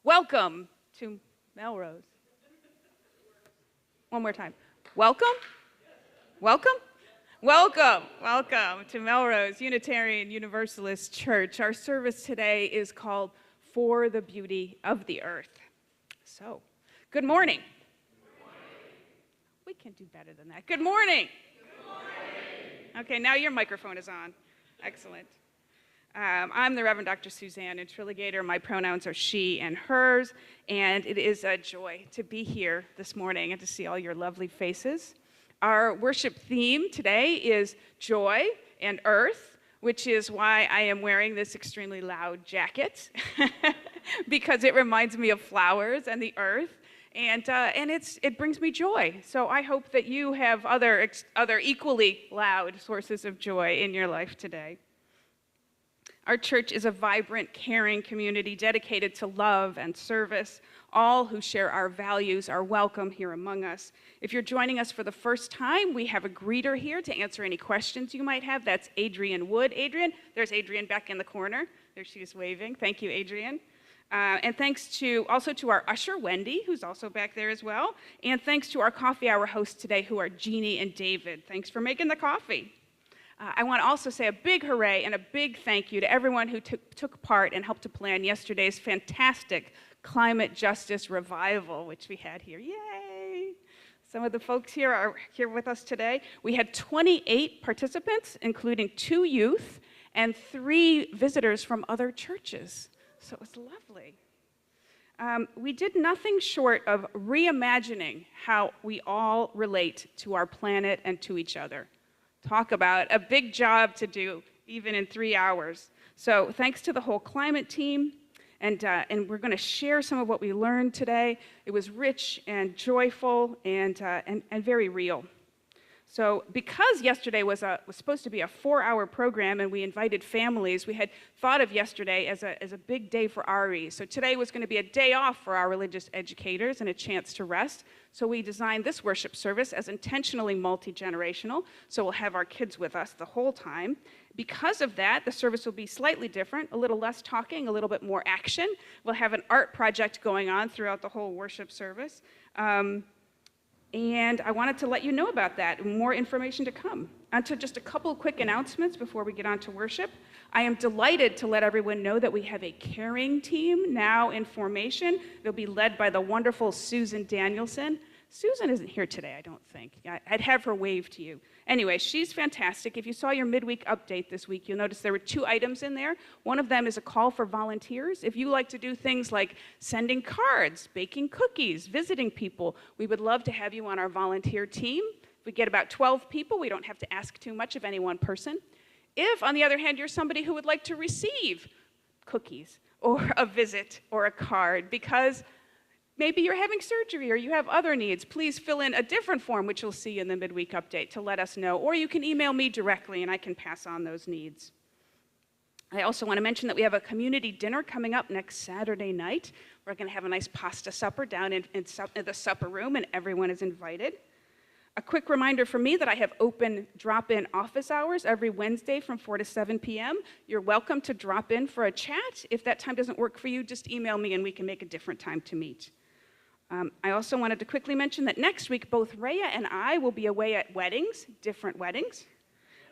Welcome to Melrose. One more time. Welcome? Welcome? Welcome to Melrose Unitarian Universalist Church. Our service today is called For the Beauty of the Earth. So, good morning. We can do better than that. Good morning. Good morning. Okay, now your microphone is on. Excellent. I'm the Reverend Dr. Suzanne Intriligator. My pronouns are she and hers, and it is a joy to be here this morning and to see all your lovely faces. Our worship theme today is joy and earth, which is why I am wearing this extremely loud jacket, because it reminds me of flowers and the earth, and it brings me joy. So I hope that you have other equally loud sources of joy in your life today. Our church is a vibrant, caring community dedicated to love and service. All who share our values are welcome here among us. If you're joining us for the first time, we have a greeter here to answer any questions you might have. That's Adrienne Wood. There's Adrienne back in the corner. There she is waving. Thank you, Adrienne. And thanks also to our usher, Wendy, who's also back there as well. And thanks to our coffee hour hosts today, who are Jeannie and David. Thanks for making the coffee. I want to also say a big hooray and a big thank you to everyone who took part and helped to plan yesterday's fantastic climate justice revival, which we had here. Yay! Some of the folks here are here with us today. We had 28 participants, including 2 youth and 3 visitors from other churches. So it was lovely. We did nothing short of reimagining how we all relate to our planet and to each other. Talk about a big job to do, even in 3 hours. So thanks to the whole climate team, and we're going to share some of what we learned today. It was rich and joyful and very real. So because yesterday was supposed to be a 4-hour program and we invited families, we had thought of yesterday as a big day for RE. So today was going to be a day off for our religious educators and a chance to rest. So we designed this worship service as intentionally multi-generational, so we'll have our kids with us the whole time. Because of that, the service will be slightly different, a little less talking, a little bit more action. We'll have an art project going on throughout the whole worship service. And I wanted to let you know about that, more information to come. On to just a couple quick announcements before we get on to worship. I am delighted to let everyone know that we have a caring team now in formation. They'll be led by the wonderful Susan Danielson. Susan isn't here today, I don't think. I'd have her wave to you. Anyway, she's fantastic. If you saw your midweek update this week, you'll notice there were 2 items in there. One of them is a call for volunteers. If you like to do things like sending cards, baking cookies, visiting people, we would love to have you on our volunteer team. If we get about 12 people, we don't have to ask too much of any one person. If, on the other hand, you're somebody who would like to receive cookies or a visit or a card because maybe you're having surgery or you have other needs, please fill in a different form, which you'll see in the midweek update, to let us know. Or you can email me directly and I can pass on those needs. I also want to mention that we have a community dinner coming up next Saturday night. We're going to have a nice pasta supper down in the supper room, and everyone is invited. A quick reminder for me that I have open drop-in office hours every Wednesday from 4 to 7 p.m. You're welcome to drop in for a chat. If that time doesn't work for you, just email me and we can make a different time to meet. I also wanted to quickly mention that next week, both Rhea and I will be away at weddings, different weddings.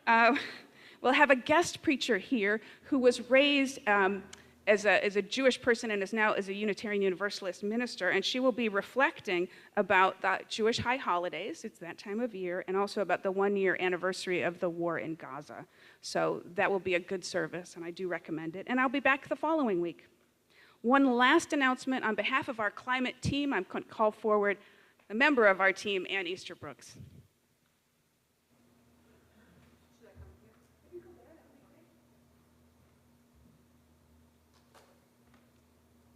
We'll have a guest preacher here who was raised as a Jewish person and is now as a Unitarian Universalist minister, and she will be reflecting about the Jewish high holidays, it's that time of year, and also about the 1-year anniversary of the war in Gaza. So that will be a good service, and I do recommend it. And I'll be back the following week. One last announcement on behalf of our climate team. I'm going to call forward a member of our team, Ann Easterbrooks.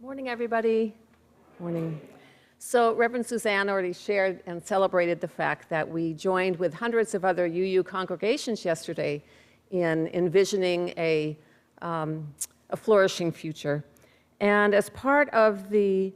Morning, everybody. Morning. So Reverend Suzanne already shared and celebrated the fact that we joined with hundreds of other UU congregations yesterday in envisioning a flourishing future. And as part of the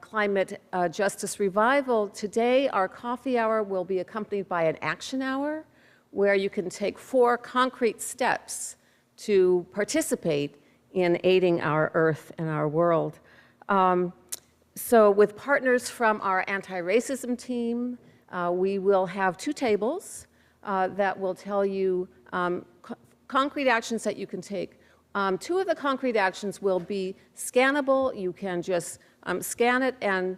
climate justice revival, today our coffee hour will be accompanied by an action hour where you can take 4 concrete steps to participate in aiding our earth and our world. So with partners from our anti-racism team, we will have 2 tables that will tell you concrete actions that you can take. 2 of the concrete actions will be scannable. You can just scan it, and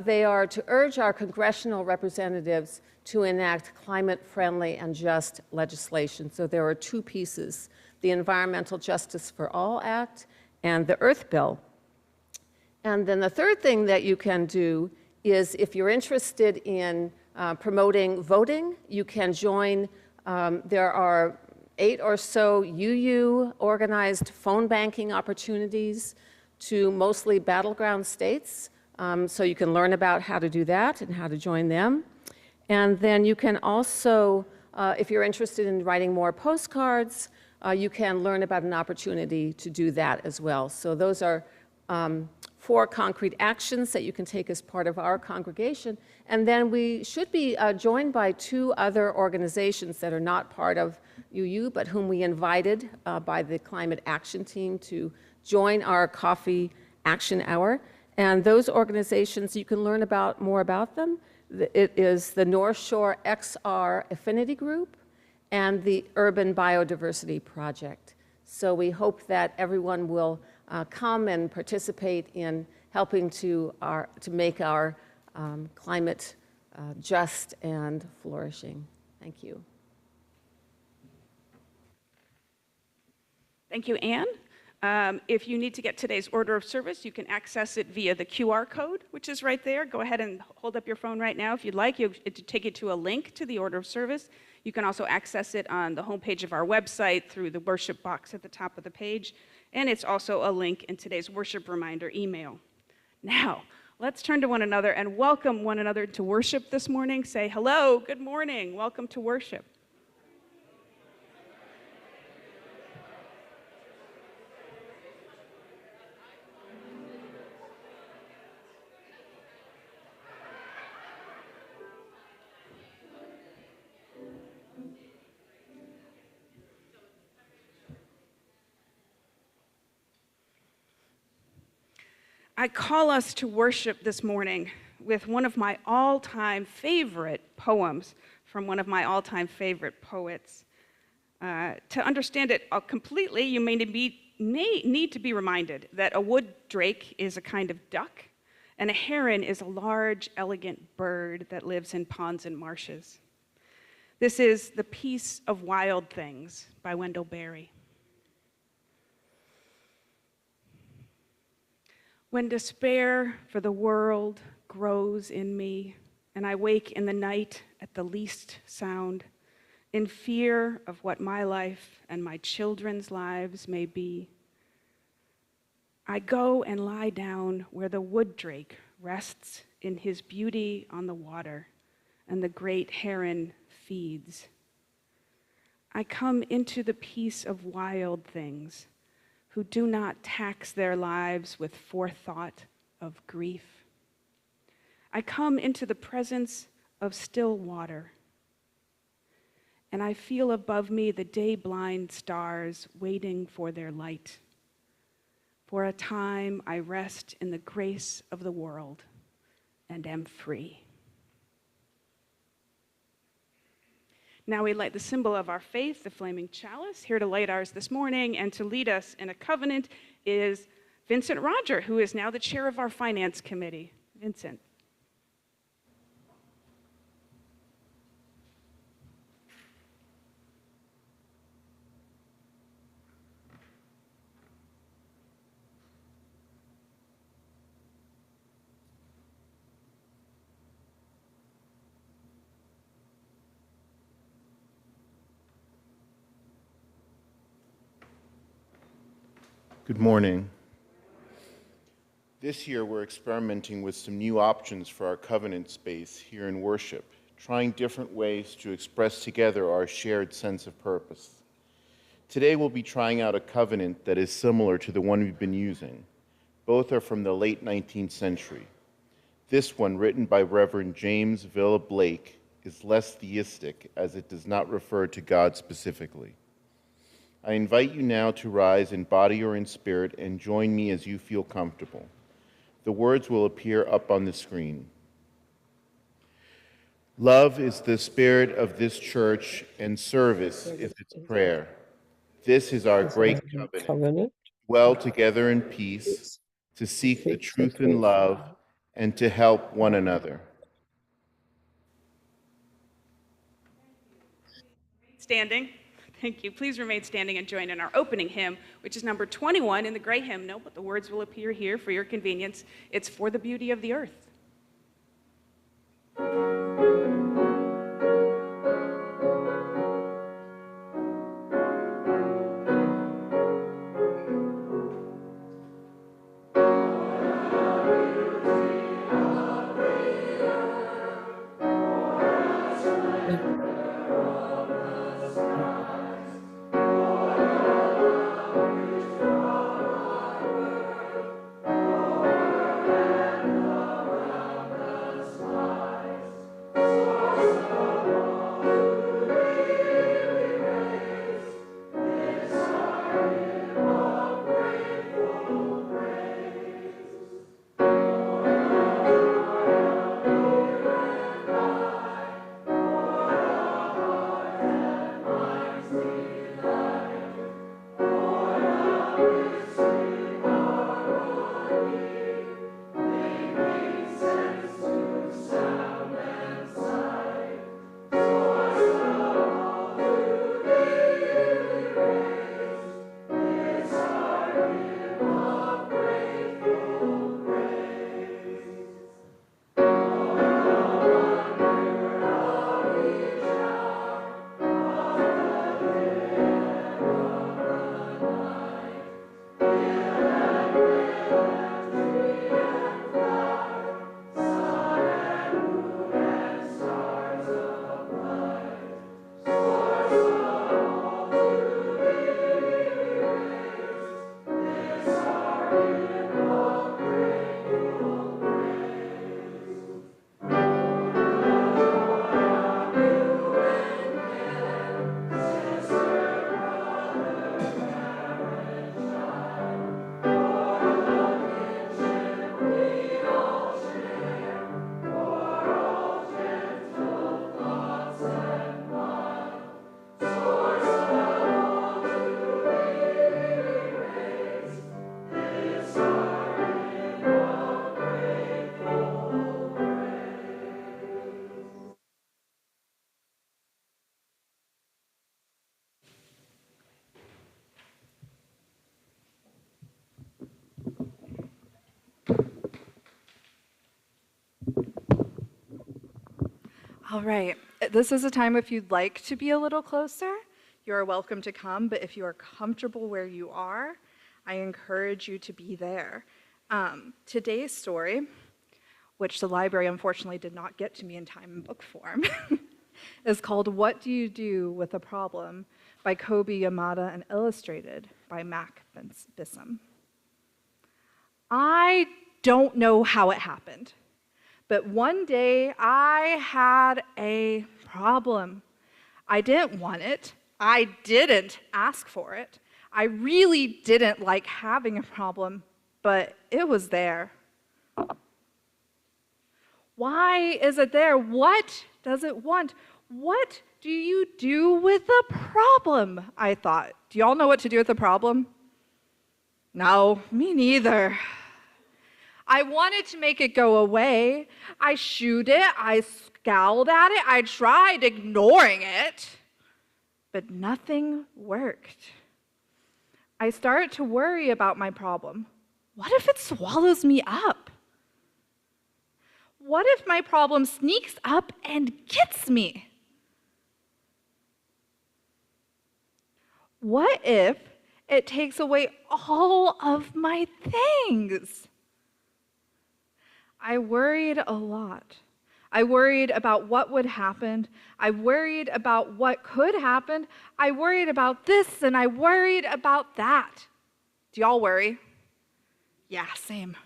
they are to urge our congressional representatives to enact climate-friendly and just legislation. So there are 2 pieces, the Environmental Justice for All Act and the Earth Bill. And then the third thing that you can do is, if you're interested in promoting voting, you can join. There are 8 or so UU organized phone banking opportunities to mostly battleground states. So you can learn about how to do that and how to join them. And then you can also, if you're interested in writing more postcards, you can learn about an opportunity to do that as well. So those are 4 concrete actions that you can take as part of our congregation. And then we should be joined by 2 other organizations that are not part of UU, but whom we invited by the Climate Action Team to join our coffee action hour. And those organizations, you can learn more about them. It is the North Shore XR Affinity Group and the Urban Biodiversity Project. So we hope that everyone will come and participate in helping to make our climate just and flourishing. Thank you. Thank you, Anne. If you need to get today's order of service, you can access it via the QR code, which is right there. Go ahead and hold up your phone right now if you'd like. It'll take you to a link to the order of service. You can also access it on the homepage of our website through the worship box at the top of the page. And it's also a link in today's worship reminder email. Now, let's turn to one another and welcome one another to worship this morning. Say hello, good morning, welcome to worship. I call us to worship this morning with one of my all-time favorite poems from one of my all-time favorite poets. To understand it completely, you may need to be reminded that a wood drake is a kind of duck, and a heron is a large, elegant bird that lives in ponds and marshes. This is The Peace of Wild Things by Wendell Berry. When despair for the world grows in me, and I wake in the night at the least sound, in fear of what my life and my children's lives may be, I go and lie down where the wood drake rests in his beauty on the water, and the great heron feeds. I come into the peace of wild things, who do not tax their lives with forethought of grief. I come into the presence of still water, and I feel above me the day-blind stars waiting for their light. For a time I rest in the grace of the world and am free. Now we light the symbol of our faith, the flaming chalice. Here to light ours this morning and to lead us in a covenant is Vincent Roger, who is now the chair of our finance committee. Vincent. Good morning. This year we're experimenting with some new options for our covenant space here in worship, trying different ways to express together our shared sense of purpose. Today we'll be trying out a covenant that is similar to the one we've been using. Both are from the late 19th century. This one, written by Reverend James Villa Blake, is less theistic as it does not refer to God specifically. I invite you now to rise in body or in spirit and join me as you feel comfortable. The words will appear up on the screen. Love is the spirit of this church, and service is its prayer. This is our great covenant. Dwell together in peace, to seek the truth in love, and to help one another. Standing. Thank you. Please remain standing and join in our opening hymn, which is number 21 in the gray hymnal, but the words will appear here for your convenience. It's For the Beauty of the Earth. All right, this is a time if you'd like to be a little closer, you're welcome to come, but if you are comfortable where you are, I encourage you to be there. Today's story, which the library unfortunately did not get to me in time in book form, is called What Do You Do with a Problem by Kobe Yamada and illustrated by Mac Bissam. I don't know how it happened, but one day I had a problem. I didn't want it. I didn't ask for it. I really didn't like having a problem, but it was there. Why is it there? What does it want? What do you do with a problem? I thought. Do y'all know what to do with a problem? No, me neither. I wanted to make it go away. I shooed it, I scowled at it, I tried ignoring it, but nothing worked. I started to worry about my problem. What if it swallows me up? What if my problem sneaks up and gets me? What if it takes away all of my things? I worried a lot. I worried about what would happen. I worried about what could happen. I worried about this and I worried about that. Do y'all worry? Yeah, same.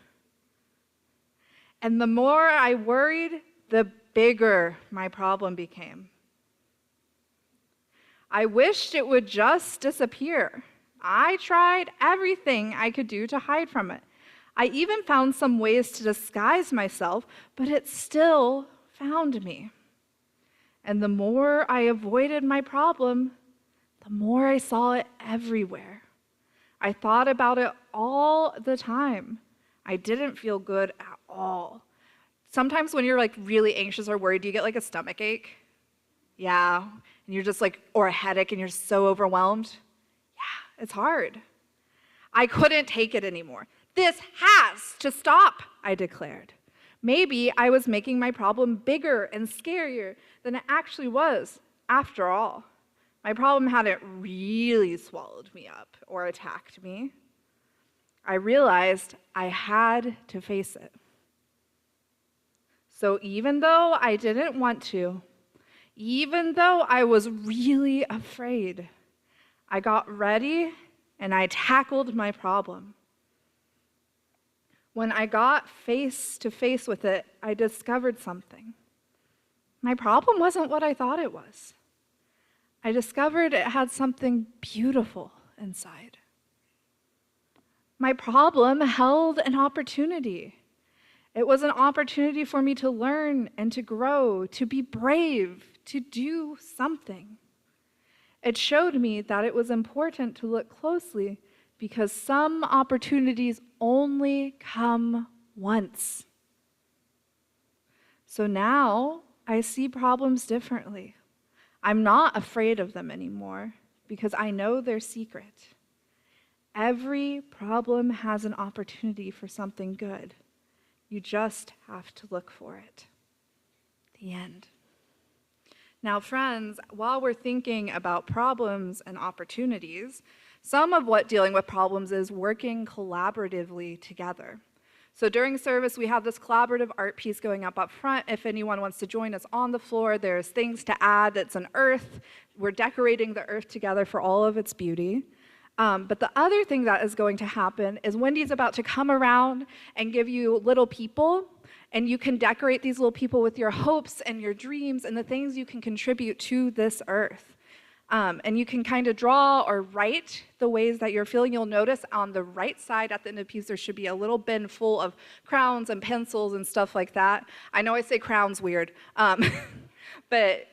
And the more I worried, the bigger my problem became. I wished it would just disappear. I tried everything I could do to hide from it. I even found some ways to disguise myself, but it still found me. And the more I avoided my problem, the more I saw it everywhere. I thought about it all the time. I didn't feel good at all. Sometimes when you're like really anxious or worried, do you get like a stomach ache? Yeah, and you're just like, or a headache and you're so overwhelmed? Yeah, it's hard. I couldn't take it anymore. This has to stop, I declared. Maybe I was making my problem bigger and scarier than it actually was, after all. My problem hadn't really swallowed me up or attacked me. I realized I had to face it. So even though I didn't want to, even though I was really afraid, I got ready and I tackled my problem. When I got face to face with it, I discovered something. My problem wasn't what I thought it was. I discovered it had something beautiful inside. My problem held an opportunity. It was an opportunity for me to learn and to grow, to be brave, to do something. It showed me that it was important to look closely because some opportunities only come once. So now I see problems differently. I'm not afraid of them anymore because I know their secret. Every problem has an opportunity for something good. You just have to look for it. The end. Now, friends, while we're thinking about problems and opportunities, some of what dealing with problems is working collaboratively together. So during service, we have this collaborative art piece going up front. If anyone wants to join us on the floor, there's things to add. That's an earth. We're decorating the earth together for all of its beauty. But the other thing that is going to happen is Wendy's about to come around and give you little people, and you can decorate these little people with your hopes and your dreams and the things you can contribute to this earth. And you can kind of draw or write the ways that you're feeling. You'll notice on the right side at the end of the piece, there should be a little bin full of crowns and pencils and stuff like that. I know I say crowns weird, but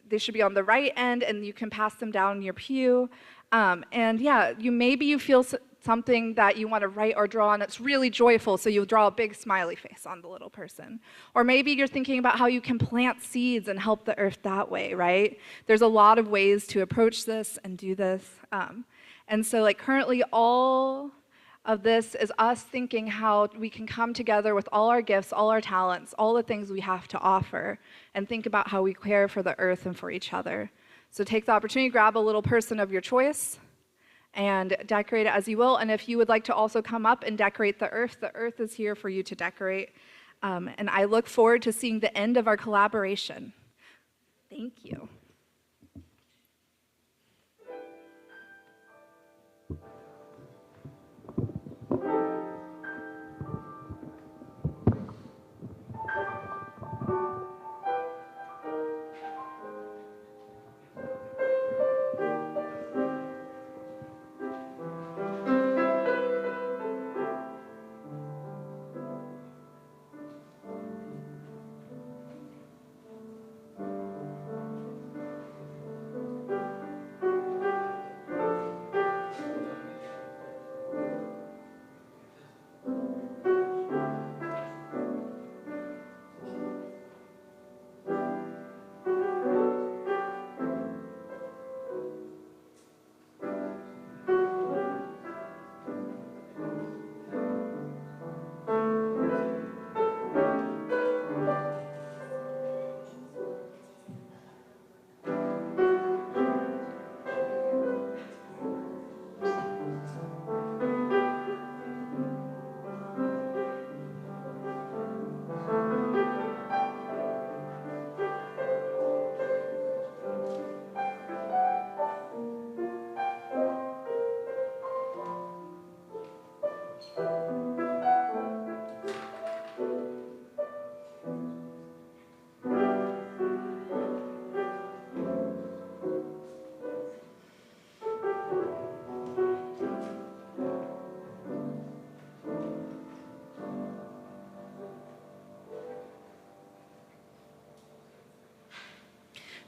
they should be on the right end, and you can pass them down in your pew. And yeah, maybe you feel something that you want to write or draw, and it's really joyful, so you'll draw a big smiley face on the little person. Or maybe you're thinking about how you can plant seeds and help the earth that way, right? There's a lot of ways to approach this and do this. And so like currently all of this is us thinking how we can come together with all our gifts, all our talents, all the things we have to offer, and think about how we care for the earth and for each other. So take the opportunity, grab a little person of your choice, and decorate it as you will. And if you would like to also come up and decorate the earth is here for you to decorate. And I look forward to seeing the end of our collaboration. Thank you.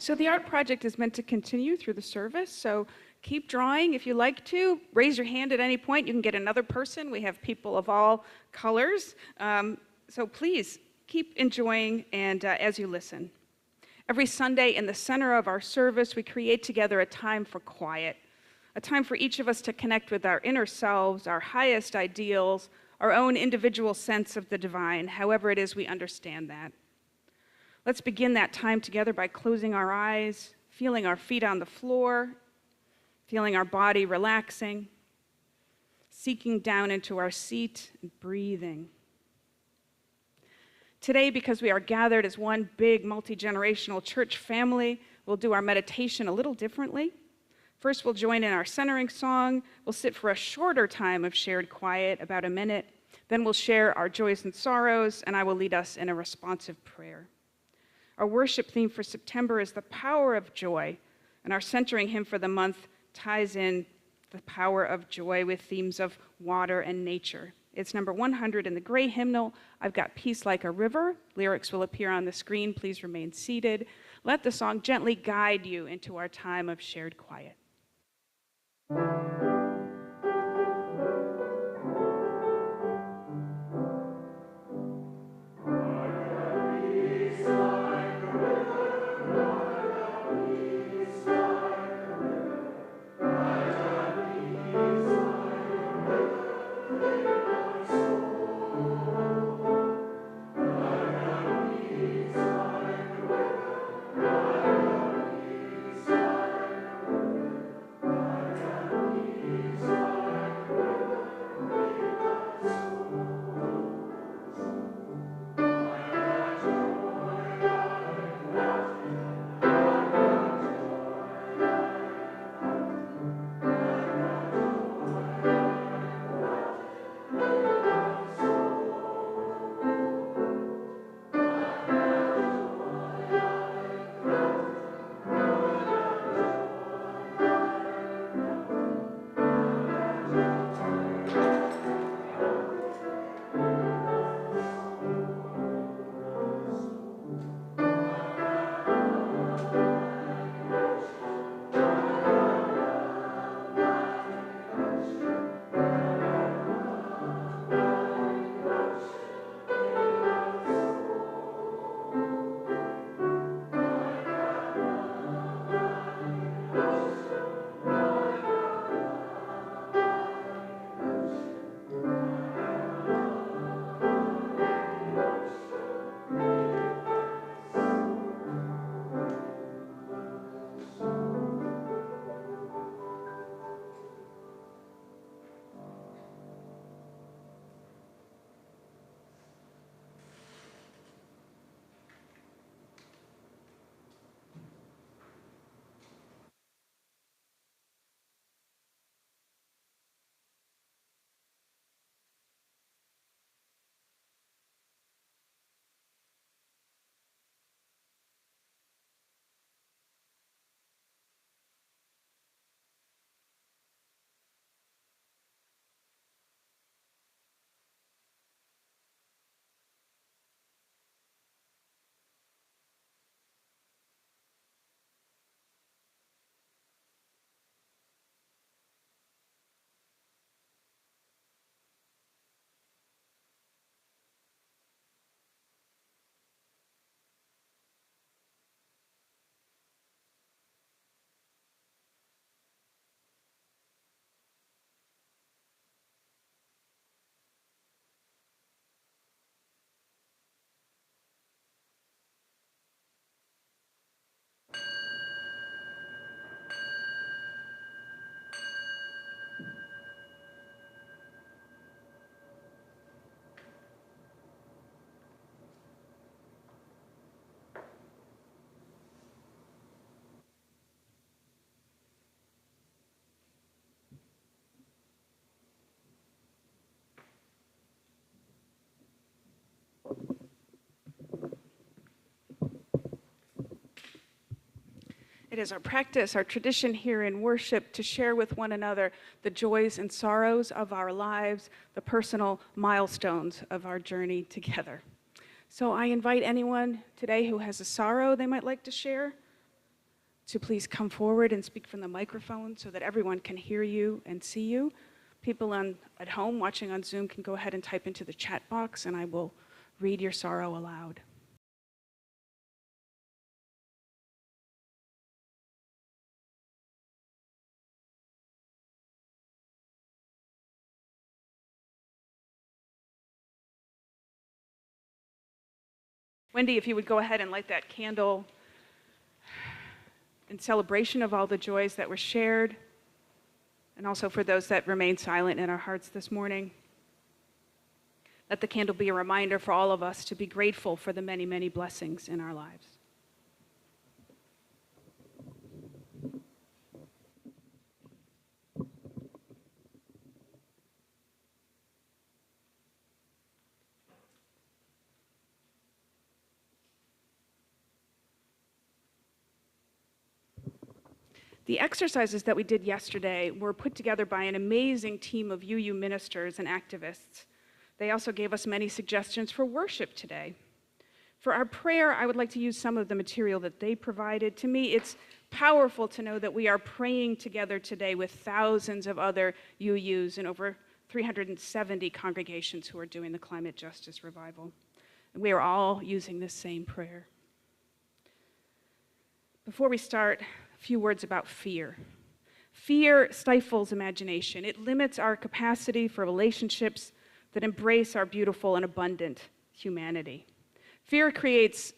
So the art project is meant to continue through the service, so keep drawing if you like to. Raise your hand at any point. You can get another person. We have people of all colors. So please keep enjoying and as you listen. Every Sunday in the center of our service, we create together a time for quiet, a time for each of us to connect with our inner selves, our highest ideals, our own individual sense of the divine, however it is we understand that. Let's begin that time together by closing our eyes, feeling our feet on the floor, feeling our body relaxing, sinking down into our seat and breathing. Today, because we are gathered as one big multi-generational church family, we'll do our meditation a little differently. First, we'll join in our centering song. We'll sit for a shorter time of shared quiet, about a minute. Then we'll share our joys and sorrows, and I will lead us in a responsive prayer. Our worship theme for September is the power of joy, and our centering hymn for the month ties in the power of joy with themes of water and nature. It's number 100 in the gray hymnal. I've got Peace Like a River. Lyrics will appear on the screen. Please remain seated. Let the song gently guide you into our time of shared quiet. It is our practice, our tradition here in worship to share with one another the joys and sorrows of our lives, the personal milestones of our journey together. So I invite anyone today who has a sorrow they might like to share to please come forward and speak from the microphone so that everyone can hear you and see you. People at home watching on Zoom can go ahead and type into the chat box, and I will read your sorrow aloud. Wendy, if you would go ahead and light that candle in celebration of all the joys that were shared, and also for those that remain silent in our hearts this morning. Let the candle be a reminder for all of us to be grateful for the many, many blessings in our lives. The exercises that we did yesterday were put together by an amazing team of UU ministers and activists. They also gave us many suggestions for worship today. For our prayer, I would like to use some of the material that they provided. To me, it's powerful to know that we are praying together today with thousands of other UUs and over 370 congregations who are doing the climate justice revival. And we are all using this same prayer. Before we start, a few words about fear. Fear stifles imagination. It limits our capacity for relationships that embrace our beautiful and abundant humanity. Fear creates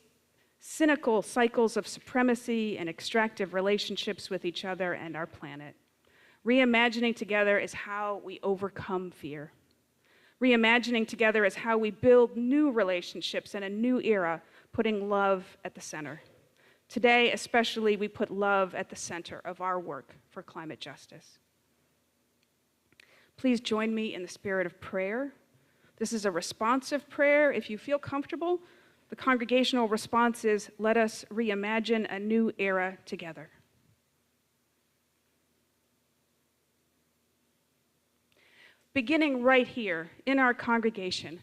cynical cycles of supremacy and extractive relationships with each other and our planet. Reimagining together is how we overcome fear. Reimagining together is how we build new relationships in a new era, putting love at the center. Today, especially, we put love at the center of our work for climate justice. Please join me in the spirit of prayer. This is a responsive prayer. If you feel comfortable, the congregational response is, let us reimagine a new era together. Beginning right here in our congregation,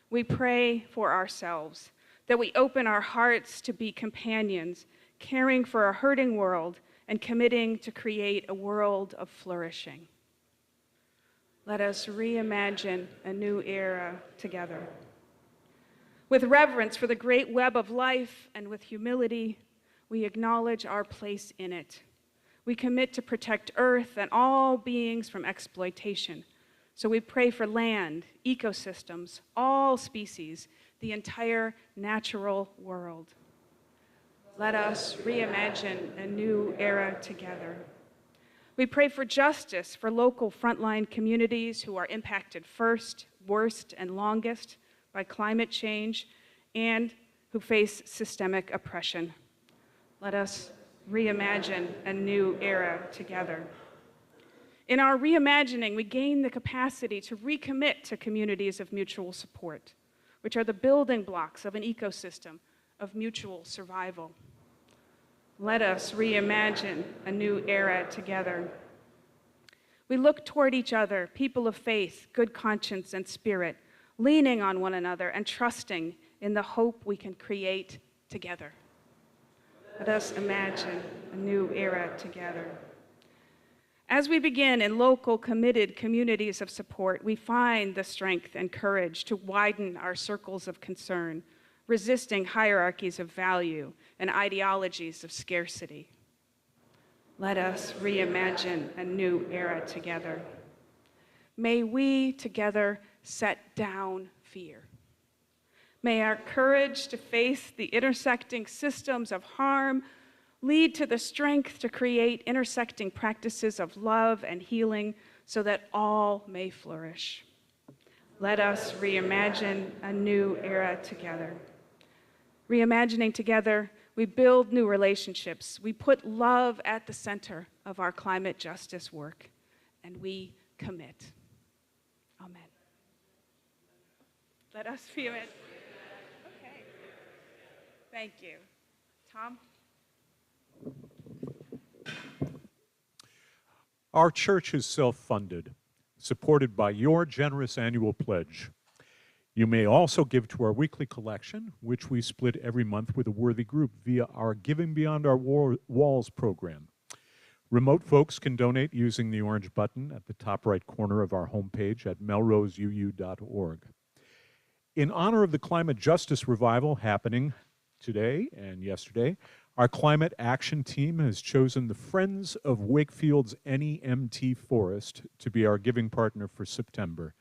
we pray for ourselves, that we open our hearts to be companions, caring for a hurting world and committing to create a world of flourishing. Let us reimagine a new era together. With reverence for the great web of life and with humility, we acknowledge our place in it. We commit to protect Earth and all beings from exploitation. So we pray for land, ecosystems, all species, the entire natural world. Let us reimagine a new era together. We pray for justice for local frontline communities who are impacted first, worst, and longest by climate change and who face systemic oppression. Let us reimagine a new era together. In our reimagining, we gain the capacity to recommit to communities of mutual support, which are the building blocks of an ecosystem of mutual survival. Let us reimagine a new era together. We look toward each other, people of faith, good conscience, and spirit, leaning on one another and trusting in the hope we can create together. Let us imagine a new era together. As we begin in local, committed communities of support, we find the strength and courage to widen our circles of concern, resisting hierarchies of value and ideologies of scarcity. Let us reimagine a new era together. May we together set down fear. May our courage to face the intersecting systems of harm lead to the strength to create intersecting practices of love and healing so that all may flourish. Let us reimagine a new era together. Reimagining together, we build new relationships. We put love at the center of our climate justice work, and we commit. Amen. Let us feel it. Okay. Thank you. Tom? Our church is self-funded, supported by your generous annual pledge. You may also give to our weekly collection, which we split every month with a worthy group via our Giving Beyond Our Walls program. Remote folks can donate using the orange button at the top right corner of our homepage at melroseuu.org. In honor of the climate justice revival happening today and yesterday, our climate action team has chosen the Friends of Wakefield's NEMT Forest to be our giving partner for September.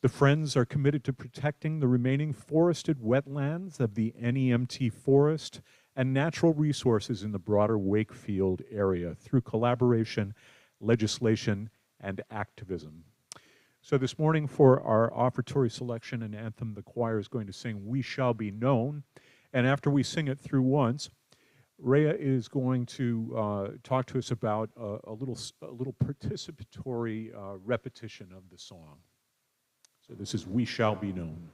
The Friends are committed to protecting the remaining forested wetlands of the NEMT Forest and natural resources in the broader Wakefield area through collaboration, legislation, and activism. So this morning for our offertory selection and anthem, the choir is going to sing We Shall Be Known. And after we sing it through once, Rhea is going to talk to us about a little participatory repetition of the song. So this is We Shall Be Known.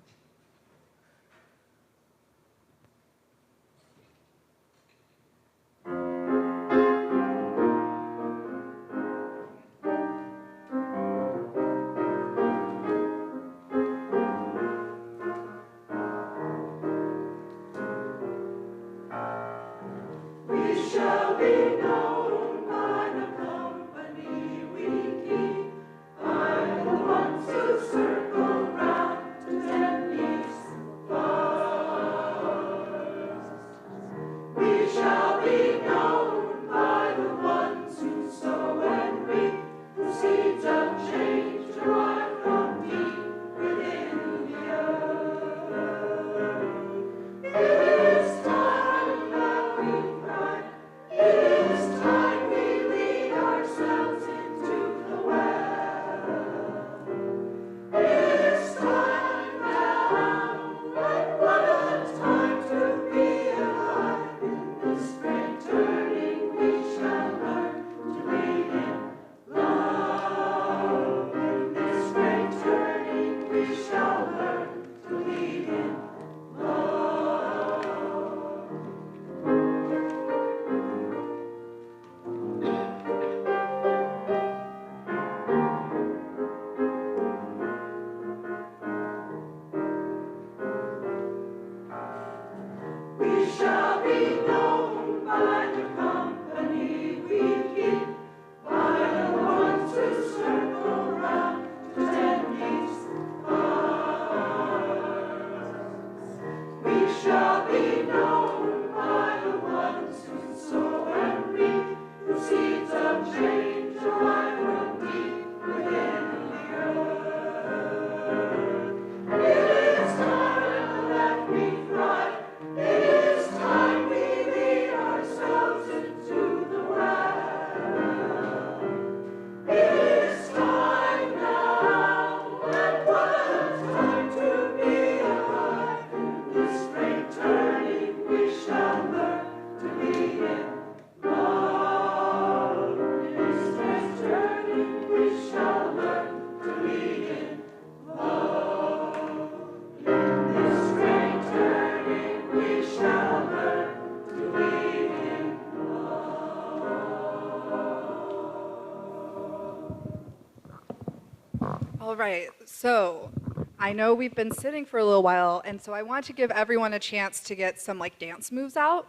All right, so I know we've been sitting for a little while, and so I want to give everyone a chance to get some like dance moves out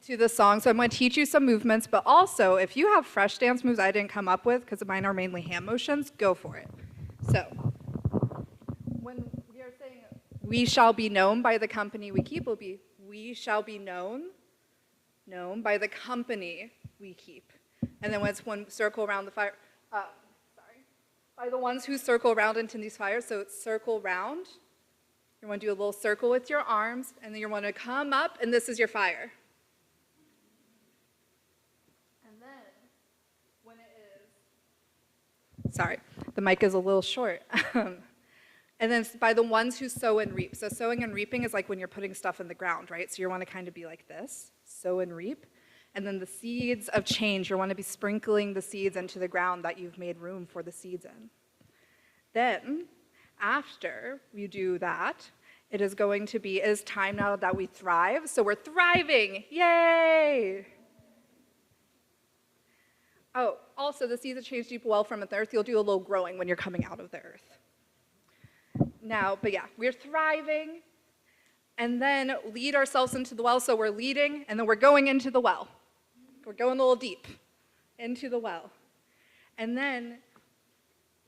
to the song. So I'm going to teach you some movements, but also if you have fresh dance moves I didn't come up with, because mine are mainly hand motions, go for it. So when we are saying we shall be known by the company we keep, will be we shall be known by the company we keep. And then when it's one circle around the fire, by the ones who circle around into these fires, so it's circle round. You want to do a little circle with your arms, and then you want to come up, and this is your fire. And then, when it is, sorry, the mic is a little short. And then it's by the ones who sow and reap. So sowing and reaping is like when you're putting stuff in the ground, right? So you want to kind of be like this, sow and reap. And then the seeds of change, you want to be sprinkling the seeds into the ground that you've made room for the seeds in. Then, after you do that, it is going to be, it is time now that we thrive. So we're thriving, yay! Oh, also the seeds of change deep well from the earth. You'll do a little growing when you're coming out of the earth. now, but yeah, we're thriving, and then lead ourselves into the well. So we're leading, and then we're going into the well. We're going a little deep into the well. And then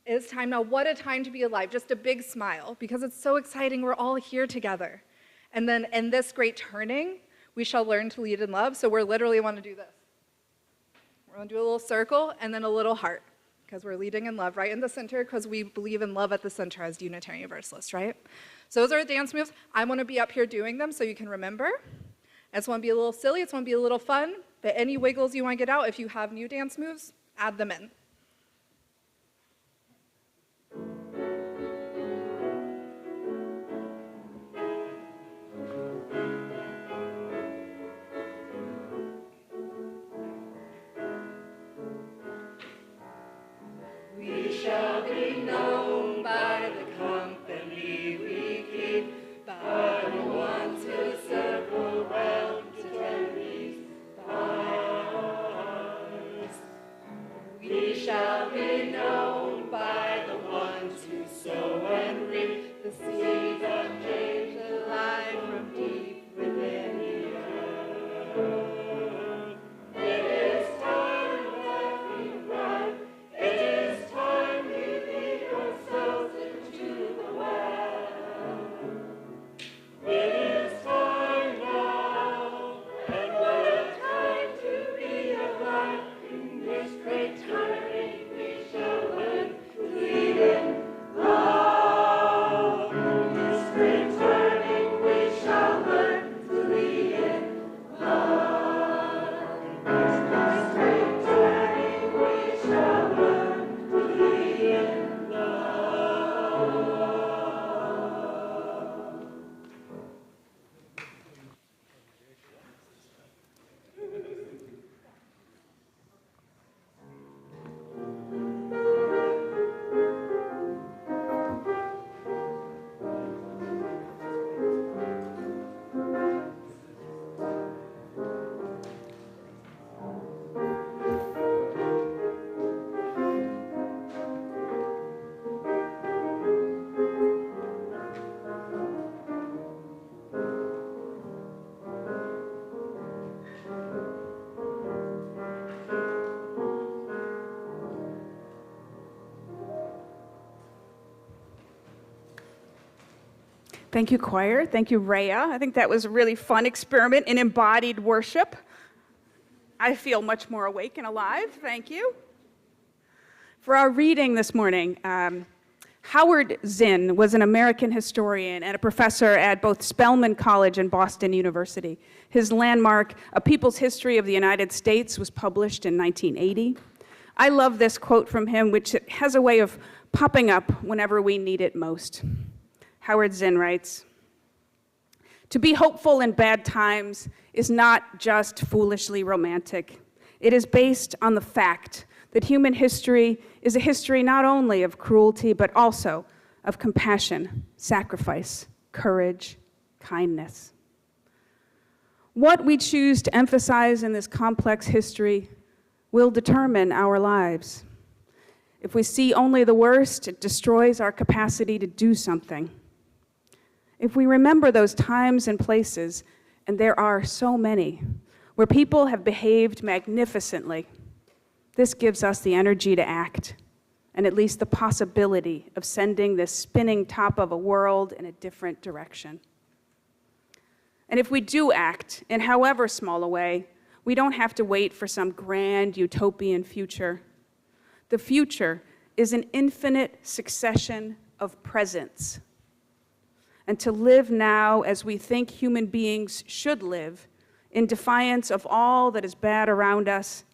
it's time now. What a time to be alive. Just a big smile, because it's so exciting. We're all here together. And then in this great turning, we shall learn to lead in love. So we're literally want to do this. We're going to do a little circle and then a little heart, because we're leading in love right in the center, because we believe in love at the center as Unitarian Universalists, right? So those are the dance moves. I want to be up here doing them so you can remember. I just want to be a little silly. I just want to be a little fun. But any wiggles you want to get out, if you have new dance moves, add them in. We shall be known by the company we keep, by the ones who circle round to tell these lies. We shall be known by the ones who sow and reap the seeds of change alive from deep within the earth. It is time that we run. It is time we lead ourselves into the well. It is time now, and what a time to be alive. In this great turning we shall learn to lead in love. In this great turning we shall learn to lead in love. In this great turning we shall learn to lead in love. Thank you, choir. Thank you, Rhea. I think that was a really fun experiment in embodied worship. I feel much more awake and alive. Thank you. For our reading this morning, Howard Zinn was an American historian and a professor at both Spelman College and Boston University. His landmark, A People's History of the United States, was published in 1980. I love this quote from him, which has a way of popping up whenever we need it most. Howard Zinn writes, "To be hopeful in bad times is not just foolishly romantic. It is based on the fact that human history is a history not only of cruelty, but also of compassion, sacrifice, courage, kindness. What we choose to emphasize in this complex history will determine our lives. If we see only the worst, it destroys our capacity to do something. If we remember those times and places, and there are so many, where people have behaved magnificently, this gives us the energy to act, and at least the possibility of sending this spinning top of a world in a different direction. And if we do act, in however small a way, we don't have to wait for some grand utopian future. The future is an infinite succession of presents. And to live now as we think human beings should live, in defiance of all that is bad around us,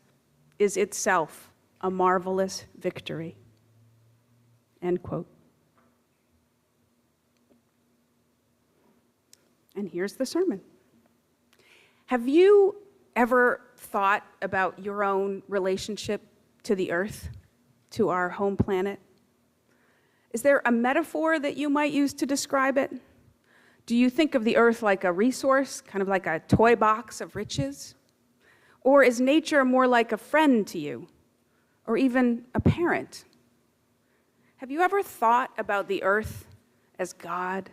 is itself a marvelous victory." End quote. And here's the sermon. Have you ever thought about your own relationship to the earth, to our home planet? Is there a metaphor that you might use to describe it? Do you think of the earth like a resource, kind of like a toy box of riches? Or is nature more like a friend to you, or even a parent? Have you ever thought about the earth as God?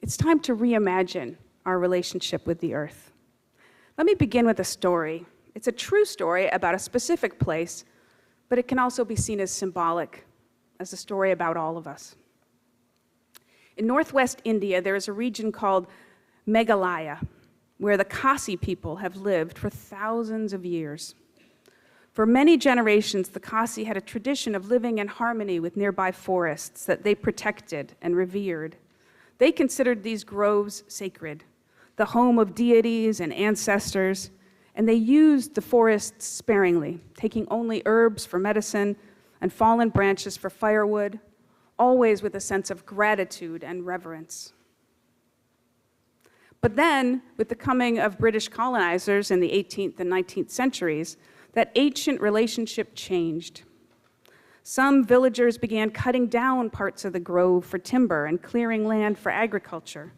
It's time to reimagine our relationship with the earth. Let me begin with a story. It's a true story about a specific place, but it can also be seen as symbolic, as a story about all of us. In northwest India, there is a region called Meghalaya, where the Khasi people have lived for thousands of years. For many generations, the Khasi had a tradition of living in harmony with nearby forests that they protected and revered. They considered these groves sacred, the home of deities and ancestors, and they used the forests sparingly, taking only herbs for medicine and fallen branches for firewood, always with a sense of gratitude and reverence. But then, with the coming of British colonizers in the 18th and 19th centuries, that ancient relationship changed. Some villagers began cutting down parts of the grove for timber and clearing land for agriculture.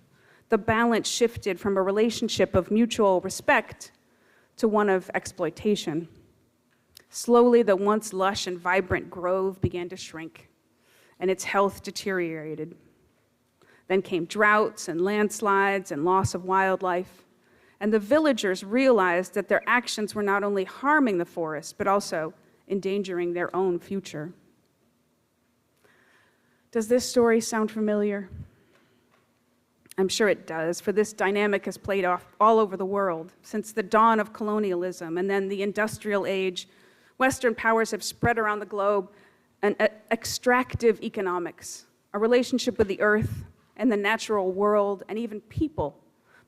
The balance shifted from a relationship of mutual respect to one of exploitation. Slowly, the once lush and vibrant grove began to shrink, and its health deteriorated. Then came droughts and landslides and loss of wildlife, and the villagers realized that their actions were not only harming the forest, but also endangering their own future. Does this story sound familiar? I'm sure it does, for this dynamic has played off all over the world. Since the dawn of colonialism and then the industrial age, Western powers have spread around the globe an extractive economics, a relationship with the earth and the natural world and even people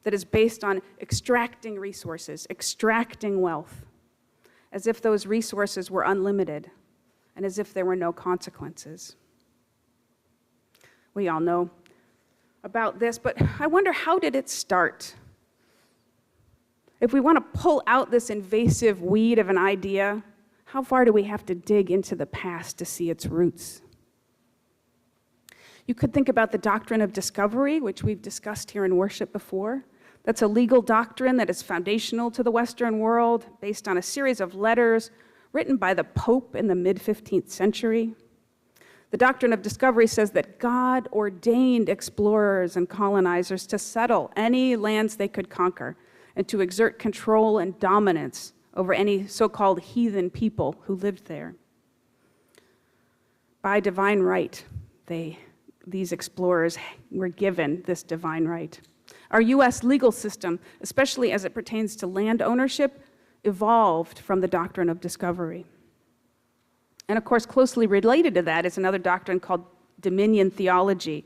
that is based on extracting resources, extracting wealth, as if those resources were unlimited and as if there were no consequences. We all know about this, but I wonder, how did it start? If we want to pull out this invasive weed of an idea, how far do we have to dig into the past to see its roots? You could think about the doctrine of discovery, which we've discussed here in worship before. That's a legal doctrine that is foundational to the Western world, based on a series of letters written by the Pope in the mid-15th century. The doctrine of discovery says that God ordained explorers and colonizers to settle any lands they could conquer and to exert control and dominance over any so-called heathen people who lived there. By divine right, these explorers were given this divine right. Our U.S. legal system, especially as it pertains to land ownership, evolved from the doctrine of discovery. And of course, closely related to that is another doctrine called dominion theology,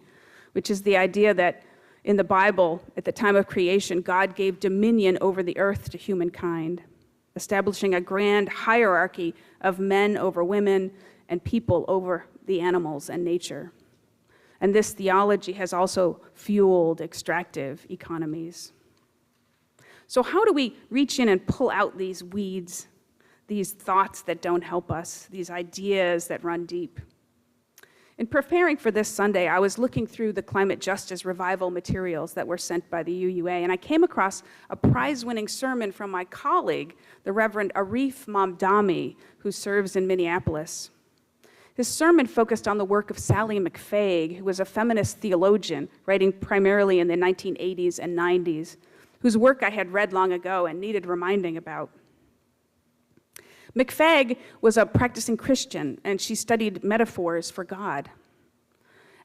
which is the idea that in the Bible, at the time of creation, God gave dominion over the earth to humankind, establishing a grand hierarchy of men over women and people over the animals and nature. And this theology has also fueled extractive economies. So how do we reach in and pull out these weeds, these thoughts that don't help us, these ideas that run deep? In preparing for this Sunday, I was looking through the climate justice revival materials that were sent by the UUA, and I came across a prize-winning sermon from my colleague, the Reverend Arif Mamdani, who serves in Minneapolis. His sermon focused on the work of Sally McFaig, who was a feminist theologian, writing primarily in the 1980s and 90s, whose work I had read long ago and needed reminding about. McFaig was a practicing Christian, and she studied metaphors for God.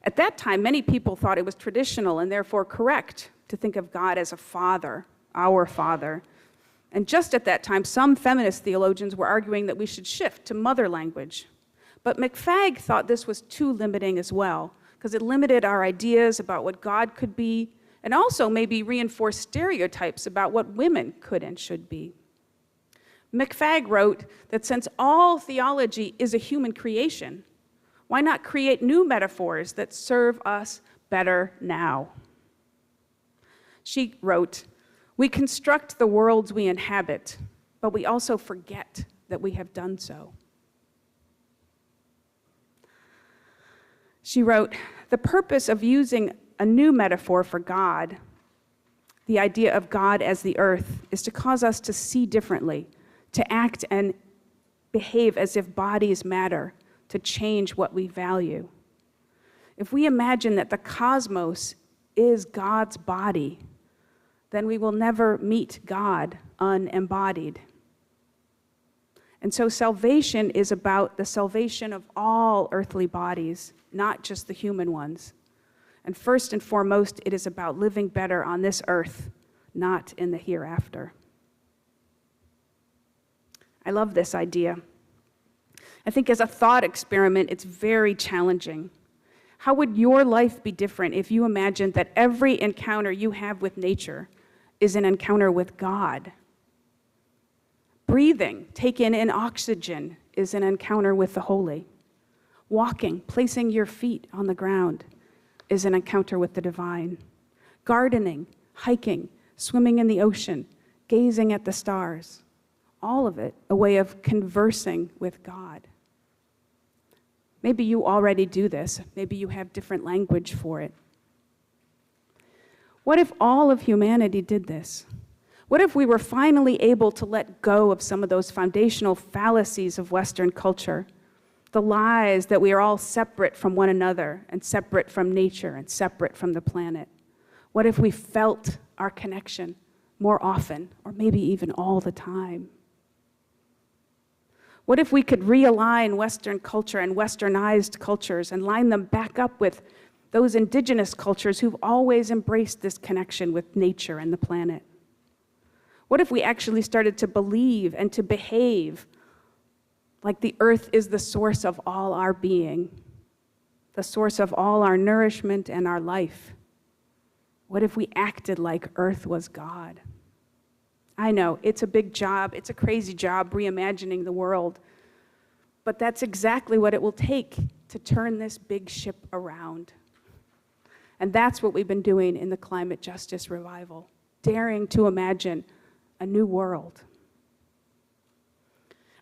At that time, many people thought it was traditional and therefore correct to think of God as a father, our father. And just at that time, some feminist theologians were arguing that we should shift to mother language. But McFaig thought this was too limiting as well, because it limited our ideas about what God could be, and also maybe reinforced stereotypes about what women could and should be. McFaig wrote that since all theology is a human creation, why not create new metaphors that serve us better now? She wrote, "We construct the worlds we inhabit, but we also forget that we have done so." She wrote, "The purpose of using a new metaphor for God, the idea of God as the earth, is to cause us to see differently, to act and behave as if bodies matter, to change what we value. if we imagine that the cosmos is God's body, then we will never meet God unembodied. And so salvation is about the salvation of all earthly bodies, not just the human ones. And first and foremost, it is about living better on this earth, not in the hereafter. I love this idea. I think as a thought experiment, it's very challenging. How would your life be different if you imagined that every encounter you have with nature is an encounter with God? Breathing, taking in oxygen, is an encounter with the holy. Walking, placing your feet on the ground, is an encounter with the divine. Gardening, hiking, swimming in the ocean, gazing at the stars, all of it a way of conversing with God. Maybe you already do this. Maybe you have different language for it. What if all of humanity did this? What if we were finally able to let go of some of those foundational fallacies of Western culture? The lies that we are all separate from one another and separate from nature and separate from the planet. What if we felt our connection more often, or maybe even all the time? What if we could realign Western culture and Westernized cultures and line them back up with those indigenous cultures who've always embraced this connection with nature and the planet? What if we actually started to believe and to behave like the earth is the source of all our being, the source of all our nourishment and our life? What if we acted like earth was God? I know, it's a big job, it's a crazy job reimagining the world, but that's exactly what it will take to turn this big ship around. And that's what we've been doing in the Climate Justice Revival, daring to imagine a new world.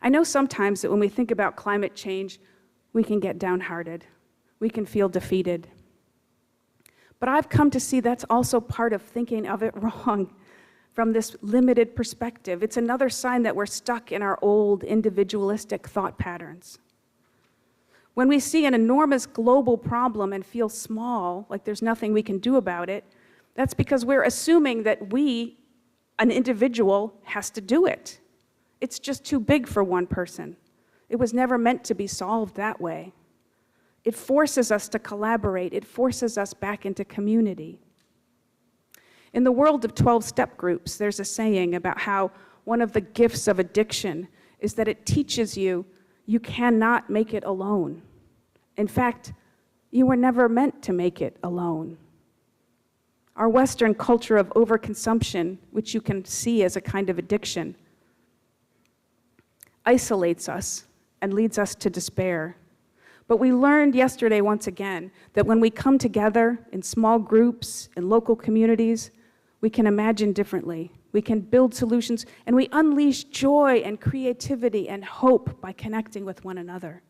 I know sometimes that when we think about climate change, we can get downhearted, we can feel defeated. But I've come to see that's also part of thinking of it wrong. From this limited perspective. It's another sign that we're stuck in our old individualistic thought patterns. When we see an enormous global problem and feel small, like there's nothing we can do about it, that's because we're assuming that we, an individual, has to do it. It's just too big for one person. It was never meant to be solved that way. It forces us to collaborate. It forces us back into community. In the world of 12-step groups, there's a saying about how one of the gifts of addiction is that it teaches you you cannot make it alone. In fact, you were never meant to make it alone. Our Western culture of overconsumption, which you can see as a kind of addiction, isolates us and leads us to despair. But we learned yesterday once again that when we come together in small groups, in local communities, we can imagine differently, we can build solutions, and we unleash joy and creativity and hope by connecting with one another.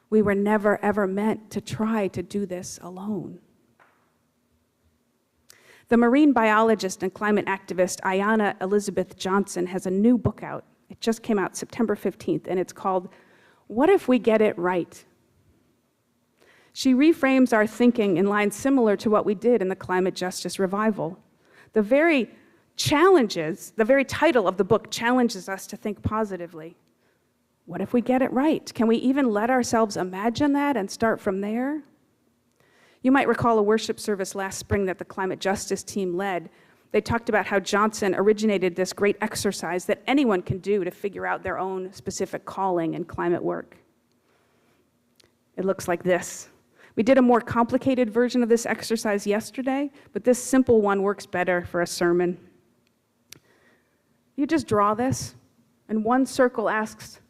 We were never, ever meant to try to do this alone. The marine biologist and climate activist Ayanna Elizabeth Johnson has a new book out. It just came out September 15th, and it's called, "What If We Get It Right?" She reframes our thinking in lines similar to what we did in the Climate Justice Revival. The very title of the book challenges us to think positively. What if we get it right? Can we even let ourselves imagine that and start from there? You might recall a worship service last spring that the Climate Justice team led. They talked about how Johnson originated this great exercise that anyone can do to figure out their own specific calling in climate work. It looks like this. We did a more complicated version of this exercise yesterday, but this simple one works better for a sermon. You just draw this, and one circle asks,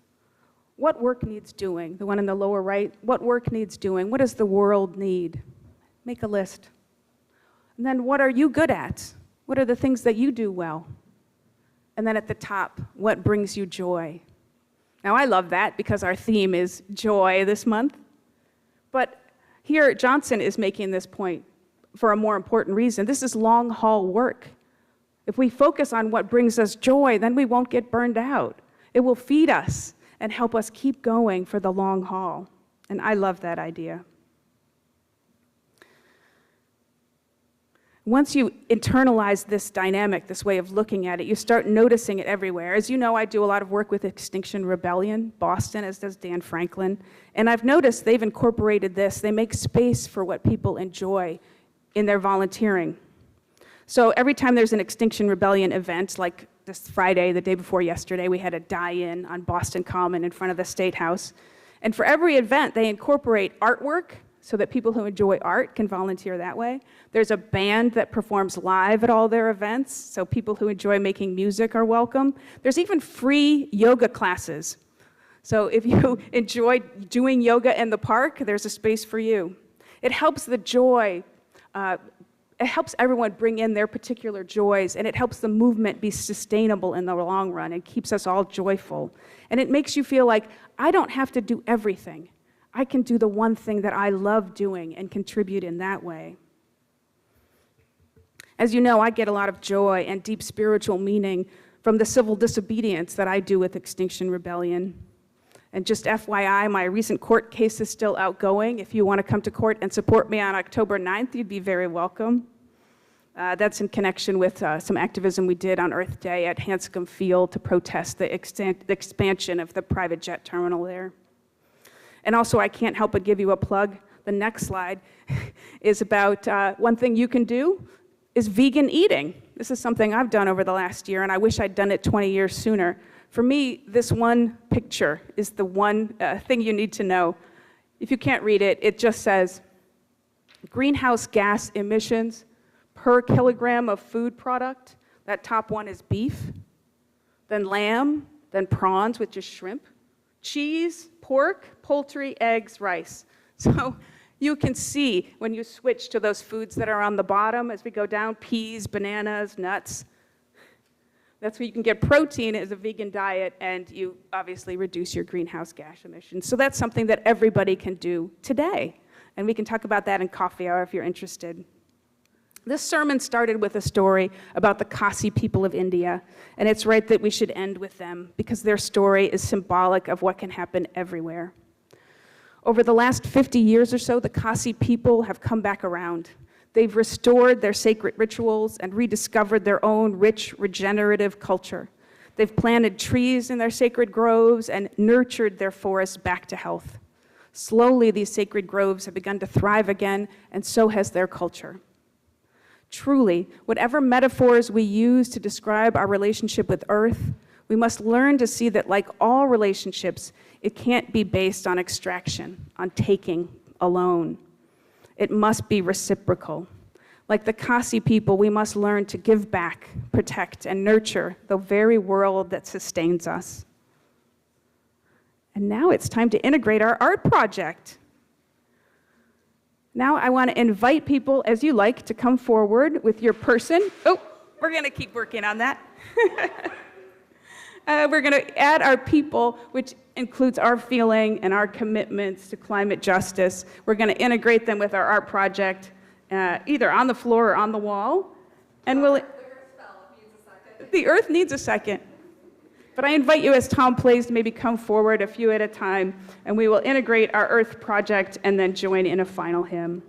what work needs doing? The one in the lower right, what work needs doing? What does the world need? Make a list. And then what are you good at? What are the things that you do well? And then at the top, what brings you joy? Now I love that because our theme is joy this month. But here, Johnson is making this point for a more important reason. This is long-haul work. If we focus on what brings us joy, then we won't get burned out. It will feed us and help us keep going for the long haul. And I love that idea. Once you internalize this dynamic, this way of looking at it, you start noticing it everywhere. As you know, I do a lot of work with Extinction Rebellion, Boston, as does Dan Franklin. And I've noticed they've incorporated this. They make space for what people enjoy in their volunteering. So every time there's an Extinction Rebellion event, like this Friday, the day before yesterday, we had a die-in on Boston Common in front of the State House. And for every event, they incorporate artwork so that people who enjoy art can volunteer that way. There's a band that performs live at all their events, so people who enjoy making music are welcome. There's even free yoga classes. So if you enjoy doing yoga in the park, there's a space for you. It helps the joy, it helps everyone bring in their particular joys, and it helps the movement be sustainable in the long run and keeps us all joyful. And it makes you feel like, I don't have to do everything. I can do the one thing that I love doing and contribute in that way. As you know, I get a lot of joy and deep spiritual meaning from the civil disobedience that I do with Extinction Rebellion. And just FYI, my recent court case is still outgoing. If you want to come to court and support me on October 9th, you'd be very welcome. That's in connection with some activism we did on Earth Day at Hanscom Field to protest the expansion of the private jet terminal there. And also, I can't help but give you a plug. The next slide is about one thing you can do is vegan eating. This is something I've done over the last year, and I wish I'd done it 20 years sooner. For me, this one picture is the one thing you need to know. If you can't read it, it just says, greenhouse gas emissions per kilogram of food product. That top one is beef, then lamb, then prawns, which is shrimp, cheese, pork, poultry, eggs, rice. So you can see when you switch to those foods that are on the bottom as we go down, peas, bananas, nuts. That's where you can get protein as a vegan diet, and you obviously reduce your greenhouse gas emissions. So that's something that everybody can do today. And we can talk about that in coffee hour if you're interested. This sermon started with a story about the Khasi people of India, and it's right that we should end with them because their story is symbolic of what can happen everywhere. Over the last 50 years or so, the Khasi people have come back around. They've restored their sacred rituals and rediscovered their own rich, regenerative culture. They've planted trees in their sacred groves and nurtured their forests back to health. Slowly, these sacred groves have begun to thrive again, and so has their culture. Truly, whatever metaphors we use to describe our relationship with Earth, we must learn to see that, like all relationships, it can't be based on extraction, on taking alone. It must be reciprocal. Like the Khasi people, we must learn to give back, protect, and nurture the very world that sustains us. And now it's time to integrate our art project. Now I want to invite people, as you like, to come forward with your person. Oh, we're going to keep working on that. We're going to add our people, which includes our feeling and our commitments to climate justice. We're going to integrate them with our art project, either on the floor or on the wall. And we'll. The earth needs a second. But I invite you, as Tom plays, to maybe come forward a few at a time, and we will integrate our earth project and then join in a final hymn.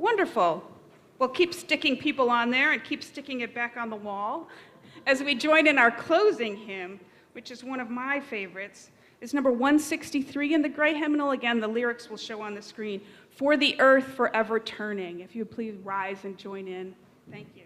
Wonderful. Well, keep sticking people on there and keep sticking it back on the wall. As we join in our closing hymn, which is one of my favorites, is number 163 in the gray hymnal. Again, the lyrics will show on the screen. For the earth forever turning. If you would please rise and join in. Thank you.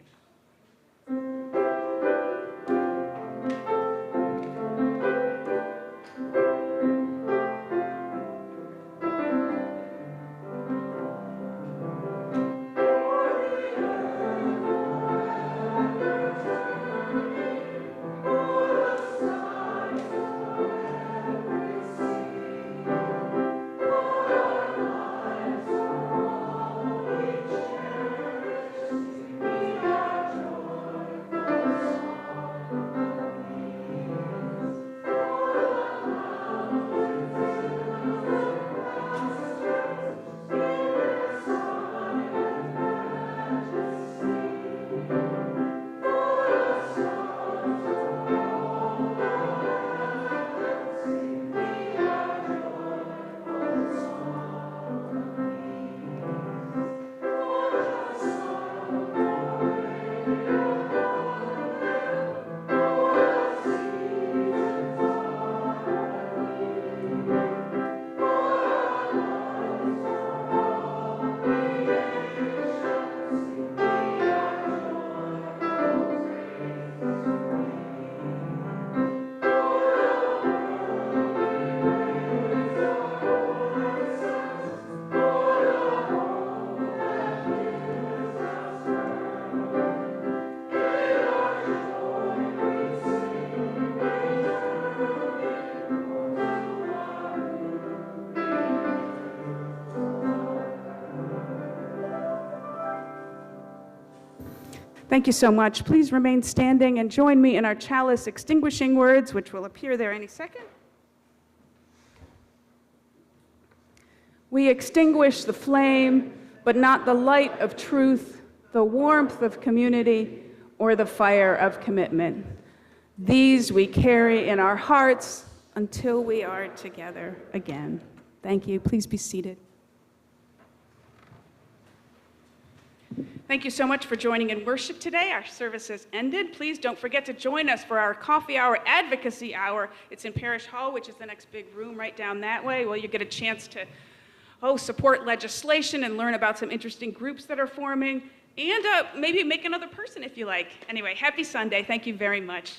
Thank you so much. Please remain standing and join me in our chalice extinguishing words, which will appear there any second. We extinguish the flame, but not the light of truth, the warmth of community, or the fire of commitment. These we carry in our hearts until we are together again. Thank you. Please be seated. Thank you so much for joining in worship today. Our service has ended. Please don't forget to join us for our coffee hour, advocacy hour. It's in Parish Hall, which is the next big room right down that way. Well, you get a chance to support legislation and learn about some interesting groups that are forming, and maybe make another person if you like. Anyway, happy Sunday. Thank you very much.